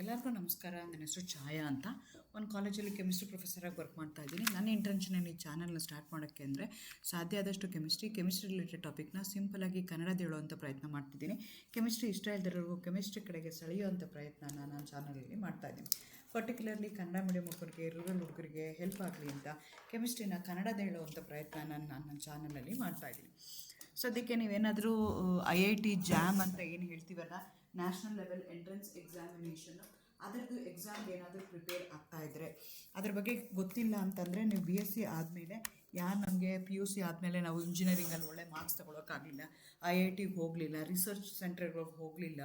ಎಲ್ಲರಿಗೂ ನಮಸ್ಕಾರ. ನನ್ನ ಹೆಸರು ಛಾಯಾ ಅಂತ. ಒಂದು ಕಾಲೇಜಲ್ಲಿ ಕೆಮಿಸ್ಟ್ರಿ ಪ್ರೊಫೆಸರಾಗಿ ವರ್ಕ್ ಮಾಡ್ತಾ ಇದ್ದೀನಿ. ನನ್ನ ಇಂಟೆನ್ಷನ್ ಈ ಚಾನಲ್ನ ಸ್ಟಾರ್ಟ್ ಮಾಡೋಕ್ಕೆ ಅಂದರೆ ಸಾಧ್ಯ ಆದಷ್ಟು ಕೆಮಿಸ್ಟ್ರಿ ರಿಲೇಟೆಡ್ ಟಾಪಿಕ್ನ ಸಿಂಪಲಾಗಿ ಕನ್ನಡದ ಹೇಳುವಂಥ ಪ್ರಯತ್ನ ಮಾಡ್ತಿದ್ದೀನಿ. ಕೆಮಿಸ್ಟ್ರಿ ಇಷ್ಟ ಇಲ್ದಿರೋರ್ಗೂ ಕೆಮಿಸ್ಟ್ರಿ ಕಡೆಗೆ ಸೆಳೆಯುವಂಥ ಪ್ರಯತ್ನ ನಾನು ಚಾನಲಲ್ಲಿ ಮಾಡ್ತಾ ಇದ್ದೀನಿ. ಪರ್ಟಿಕ್ಯುಲರ್ಲಿ ಕನ್ನಡ ಮೀಡಿಯಂ ಹುಡುಗರಿಗೆ, ರೂರಲ್ ಹುಡುಗರಿಗೆ ಹೆಲ್ಪ್ ಆಗಲಿ ಅಂತ ಕೆಮಿಸ್ಟ್ರಿನ ಕನ್ನಡದ ಹೇಳುವಂಥ ಪ್ರಯತ್ನ ನಾನು ನನ್ನ ಚಾನಲಲ್ಲಿ ಮಾಡ್ತಾಯಿದ್ದೀನಿ. ಸದ್ಯಕ್ಕೆ ನೀವೇನಾದರೂ IIT JAM ಅಂತ ಏನು ಹೇಳ್ತೀವಲ್ಲ, ನ್ಯಾಷನಲ್ ಲೆವೆಲ್ ಎಂಟ್ರೆನ್ಸ್ ಎಕ್ಸಾಮಿನೇಷನ್, ಅದರದ್ದು ಎಕ್ಸಾಮ್ಗೆ ಏನಾದರೂ ಪ್ರಿಪೇರ್ ಆಗ್ತಾಯಿದ್ರೆ, ಅದ್ರ ಬಗ್ಗೆ ಗೊತ್ತಿಲ್ಲ ಅಂತಂದರೆ ನೀವು BSc ಆದಮೇಲೆ ನಮಗೆ PUC ಆದಮೇಲೆ ನಾವು ಇಂಜಿನಿಯರಿಂಗಲ್ಲಿ ಒಳ್ಳೆ ಮಾರ್ಕ್ಸ್ ತೊಗೊಳಕ್ಕಾಗಲಿಲ್ಲ, IITಗೆ ಹೋಗಲಿಲ್ಲ, ರಿಸರ್ಚ್ ಸೆಂಟರ್ಗಳಿಗೆ ಹೋಗಲಿಲ್ಲ,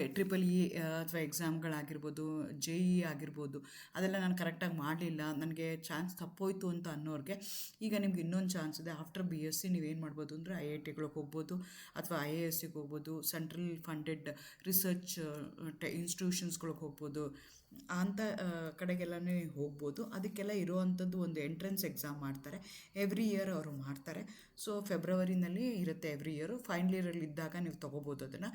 EEE ಅಥವಾ ಎಕ್ಸಾಮ್ಗಳಾಗಿರ್ಬೋದು, JEE ಆಗಿರ್ಬೋದು, ಅದೆಲ್ಲ ನಾನು ಕರೆಕ್ಟಾಗಿ ಮಾಡಲಿಲ್ಲ, ನನಗೆ ಚಾನ್ಸ್ ತಪ್ಪೋಯ್ತು ಅಂತ ಅನ್ನೋರಿಗೆ ಈಗ ನಿಮ್ಗೆ ಇನ್ನೊಂದು ಚಾನ್ಸ್ ಇದೆ. ಆಫ್ಟರ್ BSc ನೀವೇನು ಮಾಡ್ಬೋದು ಅಂದರೆ IITಗಳಿಗೆ ಹೋಗ್ಬೋದು, ಅಥವಾ IASಗೆ ಹೋಗ್ಬೋದು, ಸೆಂಟ್ರಲ್ ಫಂಡೆಡ್ ರಿಸರ್ಚ್ ಇನ್ಸ್ಟಿಟ್ಯೂಷನ್ಸ್ಗಳಿಗೆ ಹೋಗ್ಬೋದು, ಅಂಥ ಕಡೆಗೆಲ್ಲ ಹೋಗ್ಬೋದು. ಅದಕ್ಕೆಲ್ಲ ಇರುವಂಥದ್ದು ಒಂದು ಎಂಟ್ರೆನ್ಸ್ ಎಕ್ಸಾಮ್ ಮಾಡ್ತಾರೆ, ಎವ್ರಿ ಇಯರ್ ಅವರು ಮಾಡ್ತಾರೆ. ಸೊ ಫೆಬ್ರವರಿನಲ್ಲಿ ಇರುತ್ತೆ ಎವ್ರಿ ಇಯರು. ಫೈನಲ್ ಇಯರಲ್ಲಿ ಇದ್ದಾಗ ನೀವು ತೊಗೋಬೋದು ಅದನ್ನು.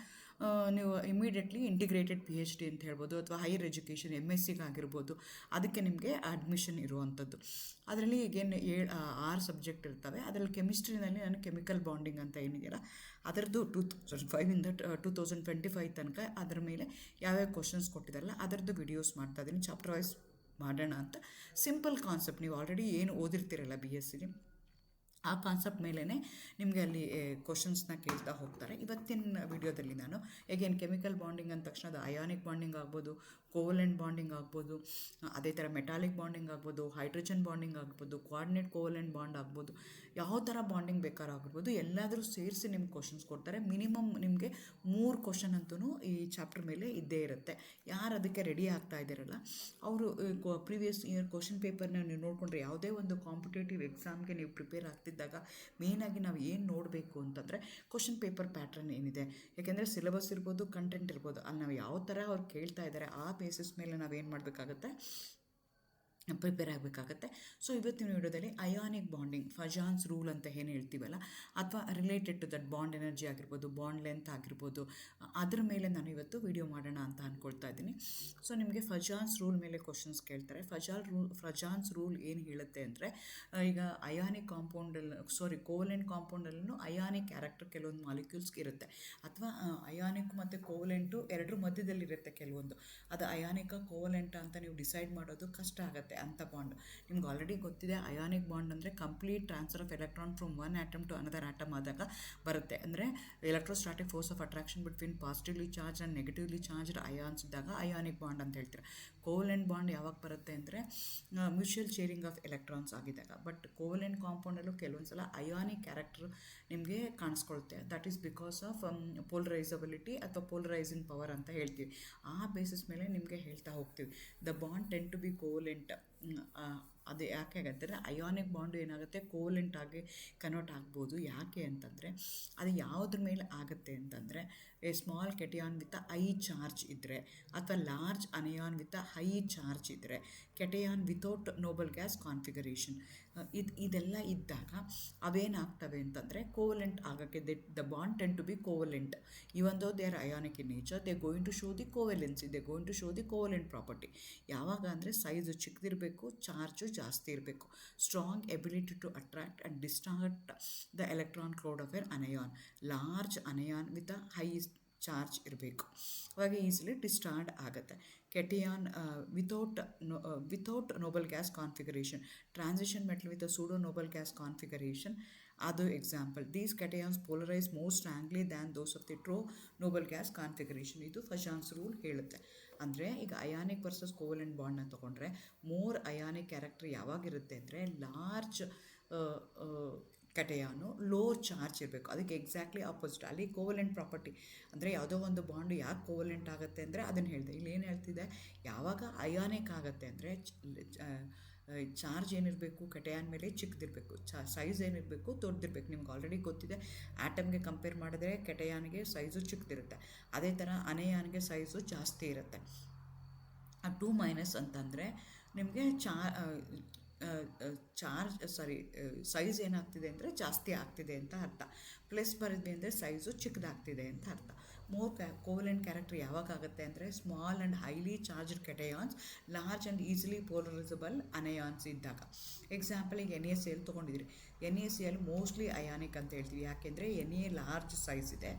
ನೀವು ಇಮಿಡಿಯೇಟ್ಲಿ ಇಂಟಿಗ್ರೇಟೆಡ್ PhD ಅಂತ ಹೇಳ್ಬೋದು, ಅಥವಾ ಹೈಯರ್ ಎಜುಕೇಷನ್ MScಗೆ ಆಗಿರ್ಬೋದು, ಅದಕ್ಕೆ ನಿಮಗೆ ಅಡ್ಮಿಷನ್ ಇರುವಂಥದ್ದು. ಅದರಲ್ಲಿ ಈಗೇನು 6 ಸಬ್ಜೆಕ್ಟ್ ಇರ್ತವೆ. ಅದರಲ್ಲಿ ಕೆಮಿಸ್ಟ್ರಿನಲ್ಲಿ ನಾನು ಕೆಮಿಕಲ್ ಬಾಂಡಿಂಗ್ ಅಂತ ಏನಿದೆಯಲ್ಲ ಅದರದ್ದು 2005ಇಂದ 2025 ತನಕ ಅದರ ಮೇಲೆ ಯಾವ್ಯಾವ ಕ್ವಶನ್ಸ್ ಕೊಟ್ಟಿದ್ದಾರಲ್ಲ ಅದರದ್ದು ವಿಡಿಯೋಸ್ ಮಾಡ್ತಾ ಇದ್ದೀನಿ. ಚಾಪ್ಟರ್ ವೈಸ್ ಮಾಡೋಣ ಅಂತ. ಸಿಂಪಲ್ ಕಾನ್ಸೆಪ್ಟ್, ನೀವು ಆಲ್ರೆಡಿ ಏನು ಓದಿರ್ತೀರಲ್ಲ BScಲಿ, ಆ ಕಾನ್ಸೆಪ್ಟ್ ಮೇಲೇ ನಿಮಗೆ ಅಲ್ಲಿ ಕ್ವಶನ್ಸ್ನ ಕೇಳ್ತಾ ಹೋಗ್ತಾರೆ. ಇವತ್ತಿನ ವಿಡಿಯೋದಲ್ಲಿ ನಾನು ಹೇಗೇನು ಕೆಮಿಕಲ್ ಬಾಂಡಿಂಗ್ ಅಂದ ತಕ್ಷಣ ಅದು ಅಯಾನಿಕ್ ಬಾಂಡಿಂಗ್ ಆಗ್ಬೋದು, ಕೋವಲೆಂಟ್ ಬಾಂಡಿಂಗ್ ಆಗ್ಬೋದು, ಅದೇ ಥರ ಮೆಟಾಲಿಕ್ ಬಾಂಡಿಂಗ್ ಆಗ್ಬೋದು, ಹೈಡ್ರೋಜನ್ ಬಾಂಡಿಂಗ್ ಆಗ್ಬೋದು, ಕೋಆರ್ಡಿನೇಟ್ ಕೋವಲೆಂಟ್ ಬಾಂಡ್ ಆಗ್ಬೋದು, ಯಾವ ಥರ ಬಾಂಡಿಂಗ್ ಬೇಕಾರಾಗ್ಬೋದು, ಎಲ್ಲಾದರೂ ಸೇರಿಸಿ ನಿಮ್ಗೆ ಕ್ವಶನ್ಸ್ ಕೊಡ್ತಾರೆ. ಮಿನಿಮಮ್ ನಿಮಗೆ 3 ಕ್ವಶನ್ ಅಂತೂ ಈ ಚಾಪ್ಟರ್ ಮೇಲೆ ಇದ್ದೇ ಇರುತ್ತೆ. ಯಾರು ಅದಕ್ಕೆ ರೆಡಿ ಆಗ್ತಾ ಇದ್ದೀರಲ್ಲ ಅವರು ಪ್ರೀವಿಯಸ್ ಇಯರ್ ಕ್ವಶನ್ ಪೇಪರ್ನ ನೀವು ನೋಡಿಕೊಂಡ್ರೆ, ಯಾವುದೇ ಒಂದು ಕಾಂಪಿಟೇಟಿವ್ ಎಕ್ಸಾಮ್ಗೆ ನೀವು ಪ್ರಿಪೇರ್ ಆಗ್ತಿದ್ದಾಗ ಮೇಯ್ನಾಗಿ ನಾವು ಏನು ನೋಡಬೇಕು ಅಂತಂದರೆ ಕ್ವಶನ್ ಪೇಪರ್ ಪ್ಯಾಟ್ರನ್ ಏನಿದೆ. ಯಾಕೆಂದರೆ ಸಿಲೆಬಸ್ ಇರ್ಬೋದು, ಕಂಟೆಂಟ್ ಇರ್ಬೋದು, ಅಲ್ಲಿ ನಾವು ಯಾವ ಥರ ಅವ್ರು ಕೇಳ್ತಾ ಇದ್ದಾರೆ ಆ ಬೇಸಿಸ್ ಮೇಲೆ ನಾವೇನು ಮಾಡಬೇಕಾಗತ್ತೆ, ಪ್ರಿಪೇರ್ ಆಗಬೇಕಾಗತ್ತೆ. ಸೊ ಇವತ್ತಿನ ವಿಡಿಯೋದಲ್ಲಿ ಅಯಾನಿಕ್ ಬಾಂಡಿಂಗ್, ಫಜಾನ್ಸ್ ರೂಲ್ ಅಂತ ಏನು ಹೇಳ್ತೀವಲ್ಲ, ಅಥವಾ related to that bond energy ಆಗಿರ್ಬೋದು, ಬಾಂಡ್ ಲೆಂತ್ ಆಗಿರ್ಬೋದು, ಅದ್ರ ಮೇಲೆ ನಾನು ಇವತ್ತು ವಿಡಿಯೋ ಮಾಡೋಣ ಅಂತ ಅಂದ್ಕೊಳ್ತಾ ಇದ್ದೀನಿ. ಸೊ ನಿಮಗೆ ಫಜಾನ್ಸ್ ರೂಲ್ ಮೇಲೆ ಕ್ವಶನ್ಸ್ ಕೇಳ್ತಾರೆ. ಫಜಾನ್ಸ್ ರೂಲ್ ಏನು ಹೇಳುತ್ತೆ ಅಂದರೆ, ಈಗ ಅಯಾನಿಕ್ ಕೋವಲೆಂಟ್ ಕಾಂಪೌಂಡಲ್ಲೂ ಅಯಾನಿಕ್ ಕ್ಯಾರೆಕ್ಟರ್ ಕೆಲವೊಂದು ಮಾಲಿಕ್ಯೂಲ್ಸ್ಗೆ ಇರುತ್ತೆ, ಅಥವಾ ಅಯಾನಿಕ್ ಮತ್ತು ಕೋವಲೆಂಟು ಎರಡರ ಮಧ್ಯದಲ್ಲಿರುತ್ತೆ ಕೆಲವೊಂದು. ಅದು ಅಯಾನಿಕ ಕೋವಲೆಂಟ ಅಂತ ನೀವು ಡಿಸೈಡ್ ಮಾಡೋದು ಕಷ್ಟ ಆಗುತ್ತೆ. ಅಂಥ ಬಾಂಡ್ ನಿಮ್ಗೆ ಆಲ್ರೆಡಿ ಗೊತ್ತಿದೆ. ಅಯಾನಿಕ್ ಬಾಂಡ್ ಅಂದರೆ complete transfer of electron from one atom to another atom ಆದಾಗ ಬರುತ್ತೆ. ಅಂದರೆ electrostatic force of attraction between positively charged and negatively charged ions ಇದ್ದಾಗ ಅಯಾನಿಕ್ ಬಾಂಡ್ ಅಂತ ಹೇಳ್ತಾರೆ. ಕೋವಲೆಂಟ್ ಬಾಂಡ್ ಯಾವಾಗ ಬರುತ್ತೆ ಅಂದರೆ ಮ್ಯೂಚುವಲ್ ಶೇರಿಂಗ್ ಆಫ್ ಎಲೆಕ್ಟ್ರಾನ್ಸ್ ಆಗಿದ್ದಾಗ. ಬಟ್ ಕೋವಲೆಂಟ್ ಕಾಂಪೌಂಡಲ್ಲೂ ಕೆಲವೊಂದು ಸಲ ಅಯಾನಿಕ್ ಕ್ಯಾರೆಕ್ಟರ್ ನಿಮಗೆ ಕಾಣಿಸ್ಕೊಳುತ್ತೆ. That is because of polarisability ಅಥವಾ ಪೋಲರೈಸಿಂಗ್ ಪವರ್ ಅಂತ ಹೇಳ್ತೀವಿ. ಆ ಬೇಸಿಸ್ ಮೇಲೆ ನಿಮಗೆ ಹೇಳ್ತಾ ಹೋಗ್ತೀವಿ. The bond tend to be covalent. ಅದು ಯಾಕೆ ಆಗತ್ತೆ, ಅಯಾನಿಕ್ ಬಾಂಡು ಏನಾಗುತ್ತೆ, ಕೋವಲೆಂಟ್ ಆಗಿ ಕನ್ವರ್ಟ್ ಆಗ್ಬೋದು. ಯಾಕೆ ಅಂತಂದರೆ ಅದು ಯಾವುದ್ರ ಮೇಲೆ ಆಗುತ್ತೆ ಅಂತಂದರೆ, a small cation with high charge ಇದ್ದರೆ, ಅಥವಾ large anion with high charge ಇದ್ದರೆ, cation without noble gas configuration, ಇದೆಲ್ಲ ಇದ್ದಾಗ ಅವೇನಾಗ್ತವೆ ಅಂತಂದರೆ ಕೋವಲೆಂಟ್ ಆಗೋಕ್ಕೆ. The bond tend to be covalent even though they are ionic in nature, they going to show the ಕೋವೆಲೆನ್ಸಿ, they going to show the covalent property. ಯಾವಾಗ ಅಂದರೆ size ಚಿಕ್ಕದಿರಬೇಕು, charge ಜಾಸ್ತಿ ಇರಬೇಕು, strong ability to attract and distort the electron cloud of an anion, large anion with high charge ಇರಬೇಕು, ಅವಾಗ easily distort ಆಗುತ್ತೆ. Cation without noble gas configuration, transition metal with pseudo noble gas configuration, ಅದು example. These cations polarise more strongly than those of the true noble gas configuration. ಇದು Fajans rule ಹೇಳುತ್ತೆ. ಅಂದರೆ ಈಗ ionic versus covalent ಬಾಂಡ್ನ ತೊಗೊಂಡ್ರೆ more ionic character ಯಾವಾಗಿರುತ್ತೆ ಅಂದರೆ large ಕೆಟಯಾನು low charge ಇರಬೇಕು. ಅದಕ್ಕೆ ಎಕ್ಸಾಕ್ಟ್ಲಿ ಆಪೋಸಿಟ್ ಅಲ್ಲಿ ಕೋವಲೆಂಟ್ ಪ್ರಾಪರ್ಟಿ ಅಂದರೆ ಯಾವುದೋ ಒಂದು ಬಾಂಡು ಯಾಕೆ ಕೋವಲೆಂಟ್ ಆಗುತ್ತೆ ಅಂದರೆ ಅದನ್ನು ಹೇಳಿದೆ. ಇಲ್ಲಿ ಏನು ಹೇಳ್ತಿದೆ, ಯಾವಾಗ ಅಯಾನಿಕ್ ಆಗುತ್ತೆ ಅಂದರೆ ಚಾರ್ಜ್ ಏನಿರಬೇಕು ಕೆಟಯಾನ್ ಮೇಲೆ ಚಿಕ್ಕದಿರಬೇಕು, ಸೈಜ್ ಏನಿರಬೇಕು ದೊಡ್ಡದಿರಬೇಕು. ನಿಮ್ಗೆ ಆಲ್ರೆಡಿ ಗೊತ್ತಿದೆ, ಆಟಮ್ಗೆ ಕಂಪೇರ್ ಮಾಡಿದ್ರೆ ಕೆಟಯಾನ್ಗೆ ಸೈಜು ಚಿಕ್ಕದಿರುತ್ತೆ, ಅದೇ ಥರ ಅನಯಾನ್ಗೆ ಸೈಜು ಜಾಸ್ತಿ ಇರುತ್ತೆ. 2- ಅಂತಂದರೆ ನಿಮಗೆ ಸೈಜ್ ಏನಾಗ್ತಿದೆ ಅಂದರೆ ಜಾಸ್ತಿ ಆಗ್ತಿದೆ ಅಂತ ಅರ್ಥ. ಪ್ಲಸ್ ಬರೋದು ಅಂದರೆ ಸೈಜು ಚಿಕ್ಕದಾಗ್ತಿದೆ ಅಂತ ಅರ್ಥ. ಮೋರ್ ಕೋವಲೆಂಟ್ ಕ್ಯಾರೆಕ್ಟರ್ ಯಾವಾಗ ಆಗುತ್ತೆ ಅಂದರೆ small and highly charged cations, large and easily polarisable anions ಇದ್ದಾಗ. ಎಕ್ಸಾಂಪಲ್ ಈಗ NaCl ತೊಗೊಂಡಿದ್ದೀರಿ. NaCl ಮೋಸ್ಟ್ಲಿ ಅಯಾನಿಕ್ ಅಂತ ಹೇಳ್ತೀವಿ, ಯಾಕೆಂದರೆ Na ಲಾರ್ಜ್ ಸೈಜ್ ಇದೆ,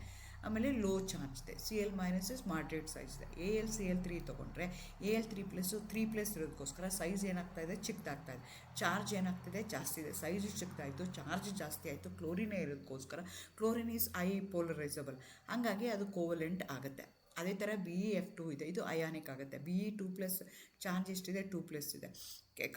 ಆಮೇಲೆ ಲೋ ಚಾರ್ಜ್ ಇದೆ. Cl ಮೈನಸ್ ಮಾಡ್ರೇಟ್ ಸೈಜ್ ಇದೆ. AlCl3 ತೊಗೊಂಡ್ರೆ Al3+3+ ಇರೋದಕ್ಕೋಸ್ಕರ ಸೈಜ್ ಏನಾಗ್ತಾ ಇದೆ, ಚಿಕ್ಕದಾಗ್ತಾ ಇದೆ. ಚಾರ್ಜ್ ಏನಾಗ್ತಿದೆ, ಜಾಸ್ತಿ ಇದೆ. ಸೈಜ್ ಚಿಕ್ಕದಾಯಿತು, ಚಾರ್ಜ್ ಜಾಸ್ತಿ ಆಯಿತು. ಕ್ಲೋರಿನೇ ಇರೋದಕ್ಕೋಸ್ಕರ ಕ್ಲೋರಿನ್ ಈಸ್ ಪೋಲರೈಸಬಲ್, ಹಾಗಾಗಿ ಅದು ಕೋವಲೆಂಟ್ ಆಗುತ್ತೆ. ಅದೇ ಥರ BeF2 ಇದೆ, ಇದು ಅಯಾನಿಕ್ ಆಗುತ್ತೆ. Be2+ ಚಾರ್ಜ್ ಎಷ್ಟಿದೆ, 2+ ಇದೆ.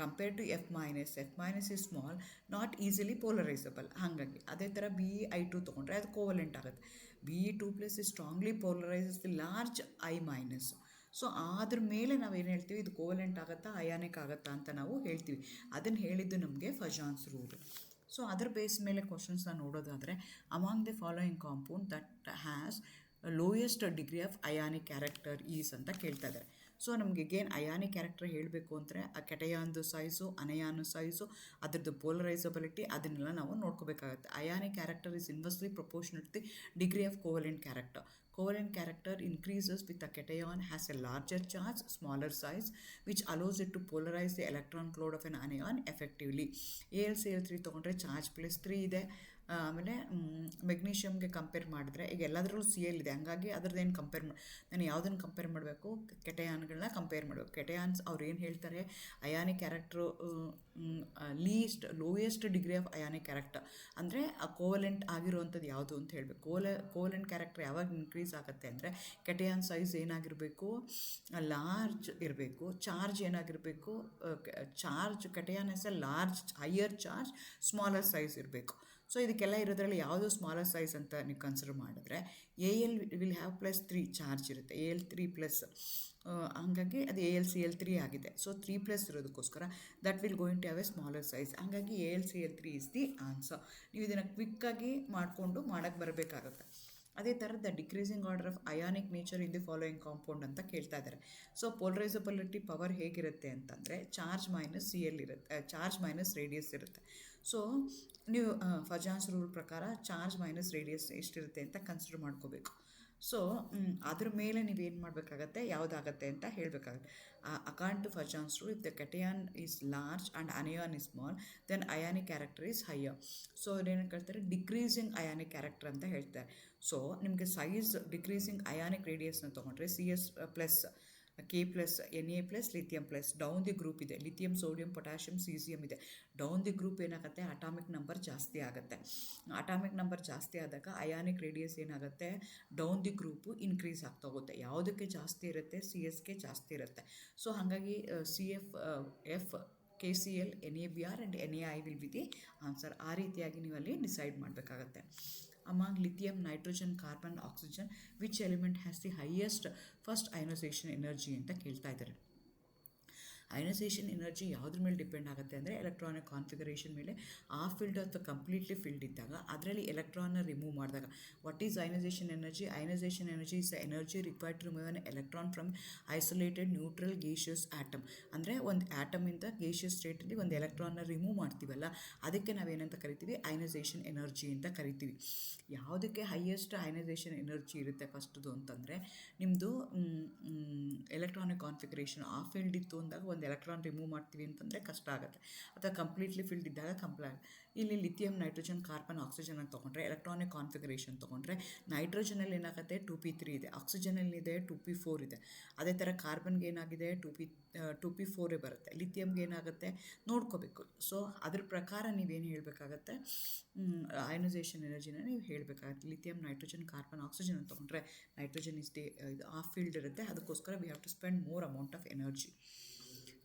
Compare to F minus is small, not easily polarisable, ಹಾಗಾಗಿ. ಅದೇ ಥರ Be(I2) ತೊಗೊಂಡ್ರೆ ಅದು ಕೋವಲೆಂಟ್ ಆಗುತ್ತೆ. Be2+ is strongly polarises the large I-. So ಅದ್ರ ಮೇಲೆ ನಾವೇನು ಹೇಳ್ತೀವಿ, ಇದು ಕೋವಲೆಂಟ್ ಆಗುತ್ತಾ ಅಯಾನಿಕ್ ಆಗುತ್ತಾ ಅಂತ ನಾವು ಹೇಳ್ತೀವಿ. ಅದನ್ನು ಹೇಳಿದ್ದು ನಮಗೆ ಫಜಾನ್ಸ್ ರೂಲ್. ಸೊ ಅದರ ಬೇಸ್ ಮೇಲೆ ಕ್ವಶನ್ಸ್ನ ನೋಡೋದಾದರೆ, among the following compound that has lowest degree of ionic character is ಅಂತ ಕೇಳ್ತಾ ಇದ್ದಾರೆ. ಸೊ ನಮಗೆ ಗೇನ್ ಅಯಾನಿಕ್ ಕ್ಯಾರೆಕ್ಟರ್ ಹೇಳಬೇಕು ಅಂದರೆ ಆ ಕೆಟಯಾನ್ದು ಸೈಜು, ಅನಯಾನು ಸೈಜು, ಅದರದ್ದು ಪೋಲರೈಸಬಿಲಿಟಿ, ಅದನ್ನೆಲ್ಲ ನಾವು ನೋಡ್ಕೋಬೇಕಾಗುತ್ತೆ. Ionic character is inversely proportional to the degree of covalent character. Covalent character increases with the cation has a larger charge, smaller size, which allows it to polarize the electron cloud of an anion effectively. AlCl3 ತೊಗೊಂಡ್ರೆ charge +3 ಇದೆ. ಆಮೇಲೆ ಮೆಗ್ನೀಷಿಯಮ್ಗೆ compare ಮಾಡಿದ್ರೆ ಈಗ ಎಲ್ಲದರಲ್ಲೂ Cl ಇದೆ, ಹಂಗಾಗಿ ಅದ್ರದ್ದೇನು ನಾನು ಯಾವುದನ್ನು ಕಂಪೇರ್ ಮಾಡಬೇಕು, ಕೆಟಯಾನ್ಗಳನ್ನ ಕಂಪೇರ್ ಮಾಡಬೇಕು. ಕೆಟಯಾನ್ಸ್ ಅವ್ರು ಏನು ಹೇಳ್ತಾರೆ, ionic character lowest degree of ionic character ಅಂದರೆ ಆ ಕೋವಲೆಂಟ್ ಆಗಿರುವಂಥದ್ದು ಯಾವುದು ಅಂತ ಹೇಳಬೇಕು. ಕೋವಲೆಂಟ್ ಕ್ಯಾರೆಕ್ಟರ್ ಯಾವಾಗ ಇನ್ಕ್ರೀಸ್ ಆಗುತ್ತೆ ಅಂದರೆ ಕೆಟಯಾನ್ ಸೈಜ್ ಏನಾಗಿರಬೇಕು, ಲಾರ್ಜ್ ಇರಬೇಕು. ಚಾರ್ಜ್ ಏನಾಗಿರಬೇಕು, cation has a large higher charge, smaller size ಇರಬೇಕು. ಸೊ ಇದಕ್ಕೆಲ್ಲ ಇರೋದ್ರಲ್ಲಿ ಯಾವುದು ಸ್ಮಾಲರ್ ಸೈಜ್ ಅಂತ ನೀವು ಕನ್ಸಿಡರ್ ಮಾಡಿದ್ರೆ Al ವಿಲ್ ಹ್ಯಾವ್ +3 ಚಾರ್ಜ್ ಇರುತ್ತೆ, Al3+, ಹಾಗಾಗಿ ಅದು AlCl3 ಆಗಿದೆ. ಸೊ 3+ ಇರೋದಕ್ಕೋಸ್ಕರ that will going to have a smaller size, ಹಾಗಾಗಿ AlCl3 ಇಸ್ ದಿ ಆನ್ಸರ್. ನೀವು ಇದನ್ನು ಕ್ವಿಕ್ಕಾಗಿ ಮಾಡಿಕೊಂಡು ಮಾಡೋಕ್ಕೆ ಬರಬೇಕಾಗುತ್ತೆ. ಅದೇ ಥರ the decreasing order of ionic nature in the following compound ಅಂತ ಕೇಳ್ತಾ ಇದ್ದಾರೆ. ಸೊ ಪೋಲರೈಸಬಿಲಿಟಿ ಪವರ್ ಹೇಗಿರುತ್ತೆ ಅಂತಂದರೆ ಚಾರ್ಜ್ ಮೈನಸ್ Cl ಇರುತ್ತೆ, ಚಾರ್ಜ್ ಮೈನಸ್ ರೇಡಿಯಸ್ ಇರುತ್ತೆ. ಸೊ ನೀವು ಫಜಾನ್ಸ್ ರೂಲ್ ಪ್ರಕಾರ ಚಾರ್ಜ್ ಮೈನಸ್ ರೇಡಿಯಸ್ ಎಷ್ಟಿರುತ್ತೆ ಅಂತ ಕನ್ಸಿಡರ್ ಮಾಡ್ಕೋಬೇಕು. ಸೊ ಅದ್ರ ಮೇಲೆ ನೀವೇನು ಮಾಡಬೇಕಾಗತ್ತೆ, ಯಾವುದಾಗತ್ತೆ ಅಂತ ಹೇಳಬೇಕಾಗತ್ತೆ. According to Fajans rule, if the cation is large and anion is small, then ionic character is higher. So ಅದೇನು ಹೇಳ್ತಾರೆ, ಡಿಕ್ರೀಸಿಂಗ್ ಅಯಾನಿಕ್ ಕ್ಯಾರೆಕ್ಟರ್ ಅಂತ ಹೇಳ್ತಾರೆ. ಸೊ ನಿಮಗೆ ಸೈಜ್ ಡಿಕ್ರೀಸಿಂಗ್ ಅಯಾನಿಕ್ ರೇಡಿಯಸ್ನ ತೊಗೊಂಡ್ರೆ Cs+, K+, Na+, lithium+, down the group ಇದೆ, lithium, sodium, potassium, caesium ಇದೆ. Down the group ಏನಾಗುತ್ತೆ, atomic number ಜಾಸ್ತಿ ಆಗುತ್ತೆ. ಅಟಾಮಿಕ್ ನಂಬರ್ ಜಾಸ್ತಿ ಆದಾಗ ಅಯಾನಿಕ್ ರೇಡಿಯಸ್ ಏನಾಗುತ್ತೆ, ಡೌನ್ ದಿ ಗ್ರೂಪು ಇನ್ಕ್ರೀಸ್ ಆಗ್ತಾ ಹೋಗುತ್ತೆ. ಯಾವುದಕ್ಕೆ ಜಾಸ್ತಿ ಇರುತ್ತೆ, CSಗೆ ಜಾಸ್ತಿ ಇರುತ್ತೆ. ಸೊ ಹಾಗಾಗಿ CF, KCl, NaBr and NaI will be the answer. ಆ ರೀತಿಯಾಗಿ ನೀವು ಅಲ್ಲಿ ಡಿಸೈಡ್ ಮಾಡಬೇಕಾಗತ್ತೆ. Among lithium, nitrogen, carbon, oxygen, which element has the highest first ionization energy ಅಂತ ಕೇಳ್ತಾ ಇದ್ದಾರೆ. ಅಯನೈಸೇಷನ್ ಎನರ್ಜಿ ಯಾವುದ್ರ ಮೇಲೆ ಡಿಪೆಂಡ್ ಆಗುತ್ತೆ ಅಂದರೆ ಎಲೆಕ್ಟ್ರಾನಿಕ್ ಕಾನ್ಫಿಗರೇಷನ್ ಮೇಲೆ. ಆ ಫೀಲ್ಡ್ ಅಥವಾ ಕಂಪ್ಲೀಟ್ಲಿ ಫೀಲ್ಡ್ ಇದ್ದಾಗ ಅದರಲ್ಲಿ ಎಲೆಕ್ಟ್ರಾನ್ನ ರಿಮೂವ್ ಮಾಡಿದಾಗ. What is ionisation energy? Ionisation energy is the energy required to remove an electron from isolated neutral gaseous atom. ಅಂದರೆ ಒಂದು ಆಟಮಿಂದ ಗೇಷಿಯಸ್ ಸ್ಟೇಟಲ್ಲಿ ಒಂದು ಎಲೆಕ್ಟ್ರಾನ್ನ ರಿಮೂವ್ ಮಾಡ್ತೀವಲ್ಲ, ಅದಕ್ಕೆ ನಾವೇನಂತ ಕರಿತೀವಿ, ಅಯನೈಸೇಷನ್ ಎನರ್ಜಿ ಅಂತ ಕರಿತೀವಿ. ಯಾವುದಕ್ಕೆ ಹೈಯೆಸ್ಟ್ ಅಯನೈಸೇಷನ್ ಎನರ್ಜಿ ಇರುತ್ತೆ ಫಸ್ಟ್ದು ಅಂತಂದರೆ, ನಿಮ್ಮದು ಎಲೆಕ್ಟ್ರಾನಿಕ್ ಕಾನ್ಫಿಗರೇಷನ್ ಆ ಫೀಲ್ಡ್ ಇತ್ತು ಅಂದಾಗ ಒಂದು ಎಲೆಕ್ಟ್ರಾನ್ ರಿಮೂವ್ ಮಾಡ್ತೀವಿ ಅಂತಂದರೆ ಕಷ್ಟ ಆಗುತ್ತೆ, ಅಥವಾ ಕಂಪ್ಲೀಟ್ಲಿ ಫೀಲ್ಡ್ ಇದ್ದಾಗ ಇಲ್ಲಿ ಲಿಥಿಯಂ, ನೈಟ್ರೋಜನ್, ಕಾರ್ಬನ್, ಆಕ್ಸಿಜನ್ ಅಂತ ತೊಗೊಂಡ್ರೆ ಎಲೆಕ್ಟ್ರಾನಿಕ್ ಕಾನ್ಫಿಗರೇಷನ್ ತೊಗೊಂಡ್ರೆ ನೈಟ್ರೋಜನಲ್ಲಿ ಏನಾಗುತ್ತೆ 2p3 ಇದೆ, ಆಕ್ಸಿಜನಲ್ಲಿದೆ 2p4 ಇದೆ. ಅದೇ ಥರ ಕಾರ್ಬನ್ಗೆ ಏನಾಗಿದೆ 2p4 ಬರುತ್ತೆ, ಲಿಥಿಯಮ್ಗೆ ಏನಾಗುತ್ತೆ ನೋಡ್ಕೋಬೇಕು. ಸೊ ಅದ್ರ ಪ್ರಕಾರ ನೀವೇನು ಹೇಳಬೇಕಾಗತ್ತೆ, ಅಯನೈಸೇಷನ್ ಎನರ್ಜಿನ ನೀವು ಹೇಳಬೇಕಾಗುತ್ತೆ. ಲಿಥಿಯಂ, ನೈಟ್ರೋಜನ್, ಕಾರ್ಬನ್, ಆಕ್ಸಿಜನ್ ಅಂತ ತೊಗೊಂಡ್ರೆ ನೈಟ್ರೋಜನ್ ಇಸ್ ದಿ ಇದು ಆ ಫೀಲ್ಡ್ ಇರುತ್ತೆ, ಅದಕ್ಕೋಸ್ಕರ we have to spend more amount of energy.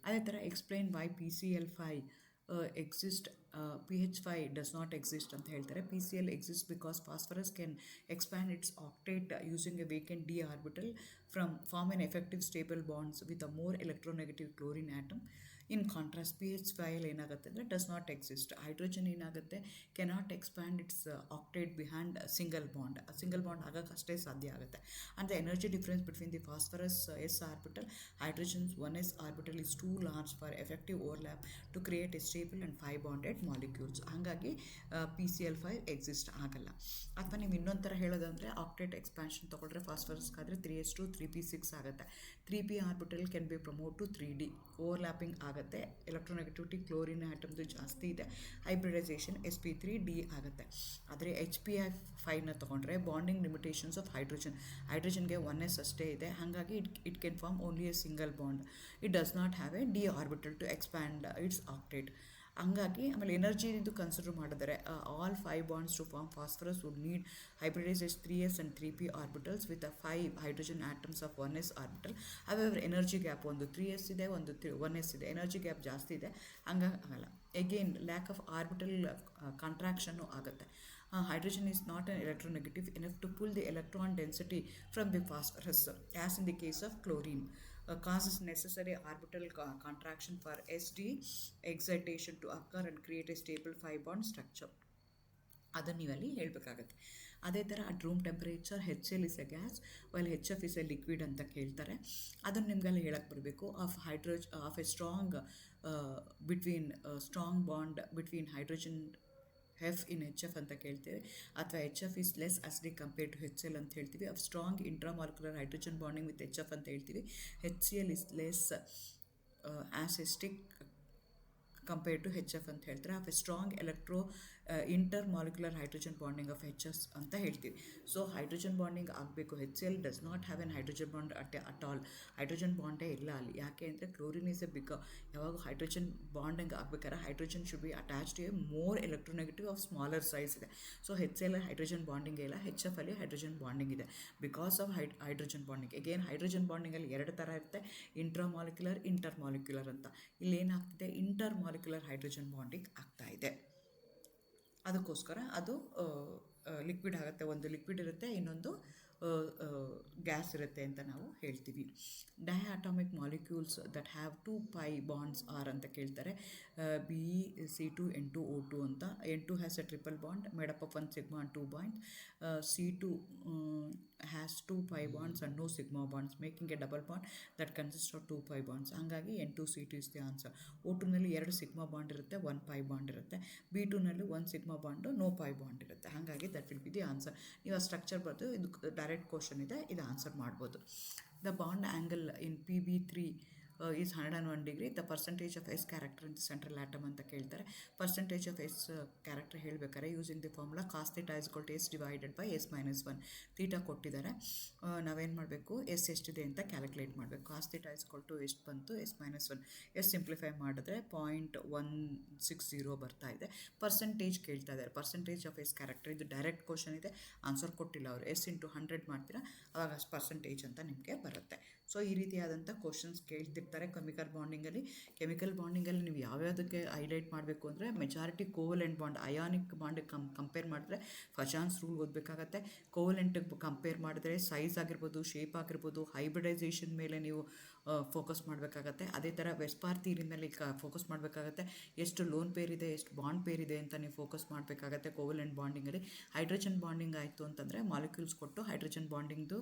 ಅದೇ ಥರ explain why PCl5 exist, PH5 does not exist ಅಂತ ಹೇಳ್ತಾರೆ. PCl exists because phosphorus can expand its octet using a vacant d orbital form an effective stable bonds with a more electronegative chlorine atom. In contrast P H five ಏನಾಗುತ್ತೆ ಅಂದರೆ does not exist. Hydrogen ಏನಾಗುತ್ತೆ, cannot expand its octet behind single bond ಆಗೋಕ್ಕಷ್ಟೇ ಸಾಧ್ಯ ಆಗುತ್ತೆ. And the energy difference between the phosphorus s orbital, hydrogen's 1s orbital is too large for effective overlap to create a stable and 5 bonded molecules. ಹಾಗಾಗಿ PCl5 exist ಆಗಲ್ಲ. ಅಥವಾ ನೀವು ಇನ್ನೊಂದು ಥರ ಹೇಳೋದಂದರೆ octet expansion ತೊಗೊಳ್ರೆ ಫಾಸ್ಫರಸ್ಗಾದರೆ 3s2 3p6 ಆಗುತ್ತೆ. 3p orbital can be promote to 3d, overlapping ಆಗುತ್ತೆ, electronegativity chlorine ಆಟಮ್ದು ಜಾಸ್ತಿ ಇದೆ, ಹೈಬ್ರಿಡೈಸೇಷನ್ sp3d ಆಗುತ್ತೆ. ಆದರೆ HPF5ನ ತೊಗೊಂಡ್ರೆ ಬಾಂಡಿಂಗ್ ಲಿಮಿಟೇಷನ್ಸ್ ಆಫ್ ಹೈಡ್ರೋಜನ್ಗೆ 1s ಅಷ್ಟೇ ಇದೆ, ಹಾಗಾಗಿ it can form only a single bond. It does not have a d orbital to expand its octet. ಹಂಗಾಗಿ ಆಮೇಲೆ ಎನರ್ಜಿದು ಕನ್ಸಿಡರ್ ಮಾಡಿದರೆ all 5 bonds to form phosphorus would need hybridisation 3s and 3p orbitals with 5 hydrogen atoms of 1s orbital. However energy gap ಒಂದು 3s ಇದೆ, ಒಂದು 1s ಇದೆ, energy gap ಜಾಸ್ತಿ ಇದೆ, ಹಂಗಾಗಿ ಆಗಲ್ಲ. ಎಗೇನ್ ಲ್ಯಾಕ್ ಆಫ್ ಆರ್ಬಿಟಲ್ ಕಾಂಟ್ರಾಕ್ಷನ್ನು ಆಗುತ್ತೆ. Hydrogen is not an electronegative enough to pull the electron density from the phosphorus, as in the case of chlorine. Causes necessary orbital contraction for sd excitation to occur and create a stable 5 bond structure. ಅದನ್ನು ನೀವಲ್ಲಿ ಹೇಳಬೇಕಾಗತ್ತೆ. ಅದೇ ಥರ at room temperature HCl is A gas while HF is A liquid ಅಂತ ಕೇಳ್ತಾರೆ. ಅದನ್ನು ನಿಮಗೆಲ್ಲ ಹೇಳಕ್ಕೆ ಬರಬೇಕು. Of a strong bond between hydrogen F in HF ಅಂತ ಕೇಳ್ತೀವಿ, ಅಥವಾ HF is less acidic compared to HCl ಅಂತ ಹೇಳ್ತೀವಿ. Of strong intramolecular hydrogen bonding with HF ಅಂತ ಹೇಳ್ತೀವಿ. HCl is less acidic compared to HF ಅಂತ ಹೇಳ್ತಾರೆ. Of a strong intermolecular hydrogen bonding of HS ಅಂತ ಹೇಳ್ತೀವಿ. ಸೊ ಹೈಡ್ರೋಜನ್ ಬಾಂಡಿಂಗ್ ಆಗಬೇಕು. HCl does not have an hydrogen bond at all. Hydrogen ಬಾಂಡೇ ಇಲ್ಲ ಅಲ್ಲಿ. ಯಾಕೆ ಅಂದರೆ ಕ್ಲೋರಿನ್ ಇಸ್ ಎ ಯಾವಾಗ ಹೈಡ್ರೋಜನ್ ಬಾಂಡಿಂಗ್ ಆಗಬೇಕಾದ್ರೆ hydrogen should be attach to a more electronegative of smaller size ಇದೆ. ಸೊ HCl ಹೈಡ್ರೋಜನ್ ಬಾಂಡಿಂಗ್ ಇಲ್ಲ, HF ಅಲ್ಲಿ ಹೈಡ್ರೋಜನ್ ಬಾಂಡಿಂಗ್ ಇದೆ because of hydrogen bonding. Again hydrogen ಬಾಂಡಿಂಗಲ್ಲಿ 2 ಥರ ಇರುತ್ತೆ, ಇಂಟ್ರಾಮಾಲಿಕ್ಯುಲರ್, ಇಂಟರ್ ಮಾಲಿಕ್ಯುಲರ್ ಅಂತ. ಇಲ್ಲಿ ಏನಾಗ್ತಿದೆ, ಇಂಟರ್ ಮಾಲಿಕ್ಯುಲರ್ ಹೈಡ್ರೋಜನ್ ಬಾಂಡಿಂಗ್ ಆಗ್ತಾ ಇದೆ. ಅದಕ್ಕೋಸ್ಕರ ಅದು ಲಿಕ್ವಿಡ್ ಆಗುತ್ತೆ. ಒಂದು ಲಿಕ್ವಿಡ್ ಇರುತ್ತೆ, ಇನ್ನೊಂದು ಗ್ಯಾಸ್ ಇರುತ್ತೆ ಅಂತ ನಾವು ಹೇಳ್ತೀವಿ. Diatomic molecules that have 2 pi bonds are ಅಂತ ಕೇಳ್ತಾರೆ. BeC2N2O2 ಅಂತ. N2 has a triple bond made up of 1 sigma and 2 bonds. C2 has 2 pi bonds and no sigma bonds, making a double bond that consists of 2 pi bonds. ಹಾಗಾಗಿ N2C2 is the answer. O2ನಲ್ಲಿ 2 sigma bond ಇರುತ್ತೆ, 1 pi bond ಇರುತ್ತೆ. B2ನಲ್ಲಿ 1 sigma bond, no pi bond ಇರುತ್ತೆ. ಹಾಗಾಗಿ that will be the answer. ನೀವು ಆ structure ಬರೆದು ಇದು ಡೈರೆಕ್ಟ್ ಕ್ವಶನ್ ಇದೆ, ಇದು ಆನ್ಸರ್ ಮಾಡ್ಬೋದು. The bond angle in PB3 is 101 degree. The percentage of S character in the central atom ಅಂತ ಕೇಳ್ತಾರೆ. percentage of S character ಹೇಳಬೇಕಾದ್ರೆ using the formula cos theta is equal to S divided by S minus 1. Theta ಕೊಟ್ಟಿದ್ದಾರೆ, ನಾವೇನು ಮಾಡಬೇಕು, S ಎಷ್ಟಿದೆ ಅಂತ calculate ಮಾಡಬೇಕು. cos theta is equal to ಎಷ್ಟು ಬಂತು, S minus 1. S ಸಿಂಪ್ಲಿಫೈ ಮಾಡಿದ್ರೆ 0.160 ಬರ್ತಾ ಇದೆ. ಪರ್ಸೆಂಟೇಜ್ ಕೇಳ್ತಾ ಇದ್ದಾರೆ, ಪರ್ಸೆಂಟೇಜ್ ಆಫ್ ಎಸ್ ಕ್ಯಾರೆಕ್ಟರ್. ಇದು ಡೈರೆಕ್ಟ್ ಕ್ವಶನ್ ಇದೆ, ಆನ್ಸರ್ ಕೊಟ್ಟಿಲ್ಲ ಅವರು. S into 100 ಮಾಡ್ತೀರಾ, ಆವಾಗ ಪರ್ಸೆಂಟೇಜ್ ಅಂತ ನಿಮಗೆ ಬರುತ್ತೆ. ಸೊ ಈ ರೀತಿಯಾದಂಥ ಕ್ವಶನ್ಸ್ ಕೇಳ್ತಿರ್ತಾರೆ ಕೆಮಿಕಲ್ ಬಾಂಡಿಂಗಲ್ಲಿ. ನೀವು ಯಾವ್ಯಾವುದಕ್ಕೆ ಹೈಲೈಟ್ ಮಾಡಬೇಕು ಅಂದರೆ majority covalent bond, ionic bond compare ಮಾಡಿದ್ರೆ ಫಜಾನ್ಸ್ ರೂಲ್ ಓದಬೇಕಾಗತ್ತೆ. ಕೋವಲೆಂಟಿಗೆ ಕಂಪೇರ್ ಮಾಡಿದ್ರೆ ಸೈಜ್ ಆಗಿರ್ಬೋದು, ಶೇಪ್ ಆಗಿರ್ಬೋದು, ಹೈಬ್ರಿಡೈಸೇಷನ್ ಮೇಲೆ ನೀವು ಫೋಕಸ್ ಮಾಡಬೇಕಾಗತ್ತೆ. ಅದೇ ಥರ ವೆಸ್ಪಾರ್ ಥಿಯರಿ ಮೇಲೆ ಫೋಕಸ್ ಮಾಡಬೇಕಾಗತ್ತೆ. ಎಷ್ಟು ಲೋನ್ ಪೇರ್ ಇದೆ, ಎಷ್ಟು ಬಾಂಡ್ ಪೇರ್ ಇದೆ ಅಂತ ನೀವು ಫೋಕಸ್ ಮಾಡಬೇಕಾಗತ್ತೆ ಕೋವಲೆಂಟ್ ಬಾಂಡಿಂಗಲ್ಲಿ. ಹೈಡ್ರೋಜನ್ ಬಾಂಡಿಂಗ್ ಆಯಿತು ಅಂತಂದರೆ ಮಾಲಿಕ್ಯೂಲ್ಸ್ ಕೊಟ್ಟು ಹೈಡ್ರೋಜನ್ ಬಾಂಡಿಂಗ್ದು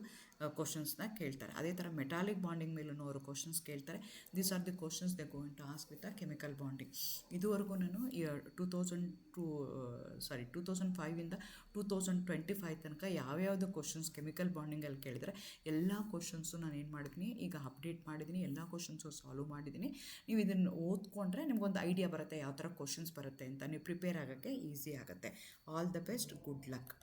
ಕ್ವಶನ್ಸ್ನ ಕೇಳ್ತಾರೆ. ಅದೇ ಥರ ಮೆಟಾಲಿಕ್ ಬಾಂಡಿಂಗ್ ಮೇಲೂ ಅವರು ಕ್ವಶನ್ಸ್ ಕೇಳ್ತಾರೆ. These are the questions they going to ask with the chemical bonding. ಇದುವರೆಗೂ ನಾನು 2005ಇಂದ 2025 ತನಕ ಯಾವ್ಯಾವುದು ಕ್ವಶನ್ಸ್ ಕೆಮಿಕಲ್ ಬಾಂಡಿಂಗಲ್ಲಿ ಕೇಳಿದರೆ ಎಲ್ಲ ಕ್ವಶನ್ಸು ನಾನು ಏನು ಮಾಡಿದ್ದೀನಿ, ಈಗ ಅಪ್ಡೇಟ್ ಮಾಡಿದ್ದೀನಿ, ಎಲ್ಲ ಕ್ವಶನ್ಸು ಸಾಲ್ವ್ ಮಾಡಿದ್ದೀನಿ. ನೀವು ಇದನ್ನು ಓದ್ಕೊಂಡ್ರೆ ನಿಮಗೊಂದು ಐಡಿಯಾ ಬರುತ್ತೆ ಯಾವ ಥರ ಕ್ವಶನ್ಸ್ ಬರುತ್ತೆ ಅಂತ. ನೀವು ಪ್ರಿಪೇರ್ ಆಗೋಕ್ಕೆ ಈಸಿ ಆಗುತ್ತೆ. All the best, good luck.